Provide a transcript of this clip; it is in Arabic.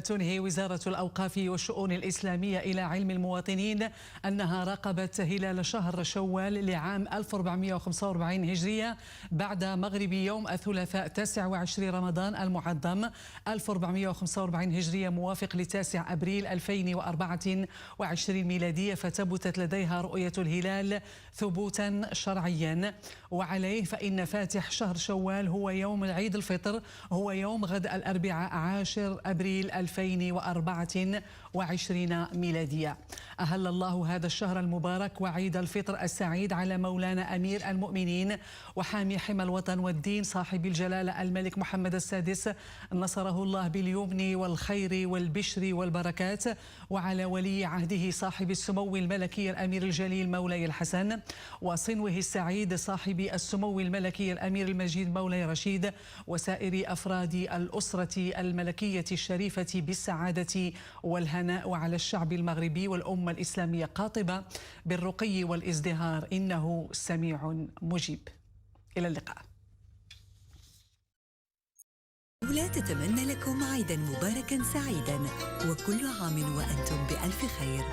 تنهي وزارة الأوقاف والشؤون الإسلامية إلى علم المواطنين أنها راقبت هلال شهر شوال لعام 1445 هجرية بعد مغرب يوم الثلاثاء 29 رمضان المعظم 1445 هجرية موافق لتاسع أبريل 2024 ميلادية، فتبتت لديها رؤية الهلال ثبوتا شرعيا. وعليه فإن فاتح شهر شوال هو يوم العيد الفطر، هو يوم غد الأربعاء 10 أبريل 2024 ميلادية. أهل الله هذا الشهر المبارك وعيد الفطر السعيد على مولانا أمير المؤمنين وحامي حمى الوطن والدين صاحب الجلالة الملك محمد السادس نصره الله باليمن والخير والبشر والبركات، وعلى ولي عهده صاحب السمو الملكي الأمير الجليل مولاي الحسن، وصنوه السعيد صاحب السمو الملكي الأمير المجيد مولاي رشيد، وسائر أفراد الأسرة الملكية الشريفة بالسعادة والهناء، وعلى الشعب المغربي والأمة الإسلامية قاطبة بالرقي والازدهار، إنه سميع مجيب. إلى اللقاء. لا تتمنى لكم عيدا مباركا سعيدا، وكل عام وأنتم بألف خير.